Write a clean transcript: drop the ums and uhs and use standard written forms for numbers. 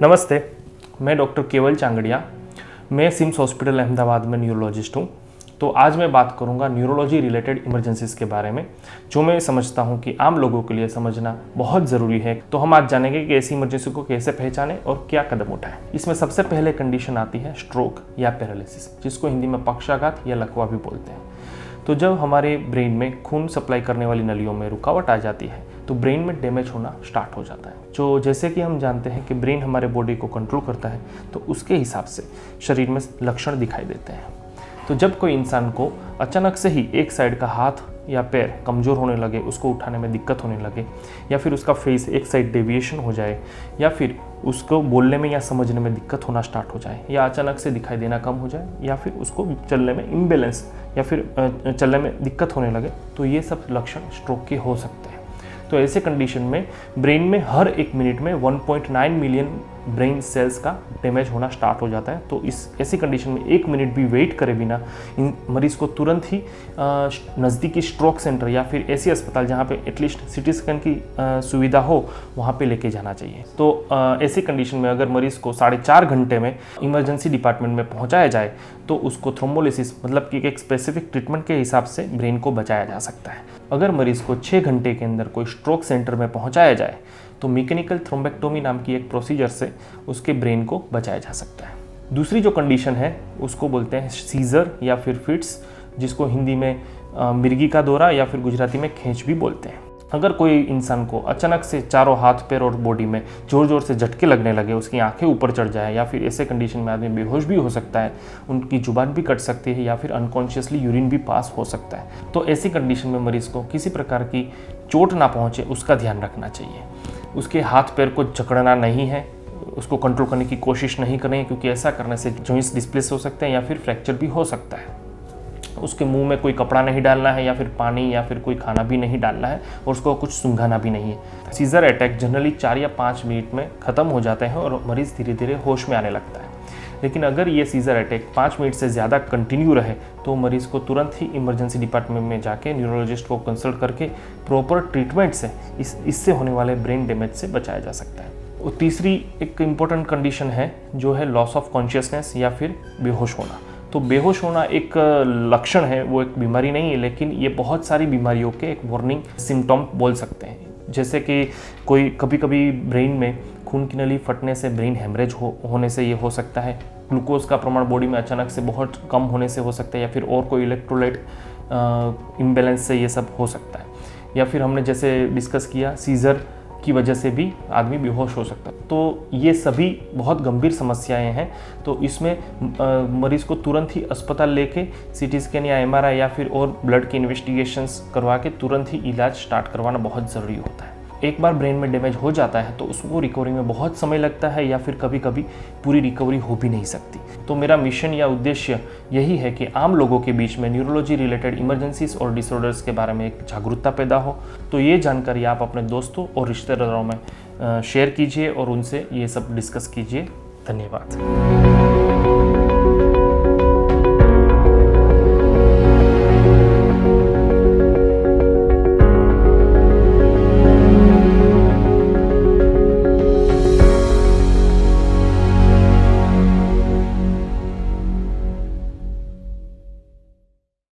नमस्ते, मैं डॉक्टर केवल चांगड़िया। मैं सिम्स हॉस्पिटल अहमदाबाद में न्यूरोलॉजिस्ट हूँ। तो आज मैं बात करूँगा न्यूरोलॉजी रिलेटेड इमरजेंसीज़ के बारे में, जो मैं समझता हूँ कि आम लोगों के लिए समझना बहुत ज़रूरी है। तो हम आज जानेंगे कि ऐसी इमरजेंसी को कैसे पहचानें और क्या कदम उठाएं। इसमें सबसे पहले कंडीशन आती है स्ट्रोक या पैरालिसिस, जिसको हिंदी में पक्षाघात या लकवा भी बोलते हैं। तो जब हमारे ब्रेन में खून सप्लाई करने वाली नलियों में रुकावट आ जाती है तो ब्रेन में डैमेज होना स्टार्ट हो जाता है। जो जैसे कि हम जानते हैं कि ब्रेन हमारे बॉडी को कंट्रोल करता है, तो उसके हिसाब से शरीर में लक्षण दिखाई देते हैं। तो जब कोई इंसान को अचानक से ही एक साइड का हाथ या पैर कमज़ोर होने लगे, उसको उठाने में दिक्कत होने लगे, या फिर उसका फेस एक साइड डेविएशन हो जाए, या फिर उसको बोलने में या समझने में दिक्कत होना स्टार्ट हो जाए, या अचानक से दिखाई देना कम हो जाए, या फिर उसको चलने में इम्बैलेंस या फिर चलने में दिक्कत होने लगे, तो ये सब लक्षण स्ट्रोक के हो सकते हैं। तो ऐसे कंडीशन में ब्रेन में हर एक मिनट में 1.9 मिलियन ब्रेन सेल्स का डैमेज होना स्टार्ट हो जाता है। तो ऐसी कंडीशन में एक मिनट भी वेट करे बिना इन मरीज़ को तुरंत ही नज़दीकी स्ट्रोक सेंटर या फिर ऐसी अस्पताल जहाँ पे एटलीस्ट सीटी स्कैन की सुविधा हो, वहाँ पे लेके जाना चाहिए। तो ऐसी कंडीशन में अगर मरीज़ को 4.5 घंटे में इमरजेंसी डिपार्टमेंट में पहुँचाया जाए तो उसको थ्रोम्बोलिसिस मतलब कि एक स्पेसिफिक ट्रीटमेंट के हिसाब से ब्रेन को बचाया जा सकता है। अगर मरीज़ को 6 घंटे के अंदर कोई स्ट्रोक सेंटर में पहुँचाया जाए तो मैकेनिकल थ्रोम्बेक्टोमी नाम की एक प्रोसीजर से उसके ब्रेन को बचाया जा सकता है। दूसरी जो कंडीशन है उसको बोलते हैं सीजर या फिर फिट्स, जिसको हिंदी में मिर्गी का दौरा या फिर गुजराती में खींच भी बोलते हैं। अगर कोई इंसान को अचानक से चारों हाथ पैर और बॉडी में जोर जोर से झटके लगने लगे, उसकी आंखें ऊपर चढ़ जाए, या फिर ऐसे कंडीशन में आदमी बेहोश भी हो सकता है, उनकी जुबान भी कट सकती है, या फिर अनकॉन्शियसली यूरिन भी पास हो सकता है। तो ऐसी कंडीशन में मरीज़ को किसी प्रकार की चोट ना पहुँचे उसका ध्यान रखना चाहिए। उसके हाथ पैर को जकड़ना नहीं है, उसको कंट्रोल करने की कोशिश नहीं करनी है, क्योंकि ऐसा करने से जॉइंट्स डिस्प्लेस हो सकते हैं या फिर फ्रैक्चर भी हो सकता है। उसके मुंह में कोई कपड़ा नहीं डालना है, या फिर पानी या फिर कोई खाना भी नहीं डालना है, और उसको कुछ सूंघाना भी नहीं है। सीजर अटैक जनरली 4 या 5 मिनट में ख़त्म हो जाते हैं और मरीज़ धीरे धीरे होश में आने लगता है। लेकिन अगर ये सीजर अटैक 5 मिनट से ज़्यादा कंटिन्यू रहे तो मरीज़ को तुरंत ही इमरजेंसी डिपार्टमेंट में जाके न्यूरोलॉजिस्ट को कंसल्ट करके प्रॉपर ट्रीटमेंट से इससे होने वाले ब्रेन डैमेज से बचाया जा सकता है। और तीसरी एक इम्पॉर्टेंट कंडीशन है जो है लॉस ऑफ कॉन्शियसनेस या फिर बेहोश होना। तो बेहोश होना एक लक्षण है, वो एक बीमारी नहीं है, लेकिन ये बहुत सारी बीमारियों के एक वार्निंग सिम्टम बोल सकते हैं। जैसे कि कोई कभी कभी ब्रेन में खून की नली फटने से ब्रेन हेमरेज होने से ये हो सकता है, ग्लूकोज का प्रमाण बॉडी में अचानक से बहुत कम होने से हो सकता है, या फिर और कोई इलेक्ट्रोलाइट इम्बैलेंस से ये सब हो सकता है, या फिर हमने जैसे डिस्कस किया सीजर की वजह से भी आदमी बेहोश हो सकता है। तो ये सभी बहुत गंभीर समस्याएं हैं। तो इसमें मरीज़ को तुरंत ही अस्पताल लेके सीटी स्कैन या एमआरआई या फिर और ब्लड की इन्वेस्टिगेशंस करवा के तुरंत ही इलाज स्टार्ट करवाना बहुत ज़रूरी होता है। एक बार ब्रेन में डैमेज हो जाता है तो उसको रिकवरी में बहुत समय लगता है, या फिर कभी कभी पूरी रिकवरी हो भी नहीं सकती। तो मेरा मिशन या उद्देश्य यही है कि आम लोगों के बीच में न्यूरोलॉजी रिलेटेड इमरजेंसीज और डिसऑर्डर्स के बारे में एक जागरूकता पैदा हो। तो ये जानकारी आप अपने दोस्तों और रिश्तेदारों में शेयर कीजिए और उनसे ये सब डिस्कस कीजिए। धन्यवाद।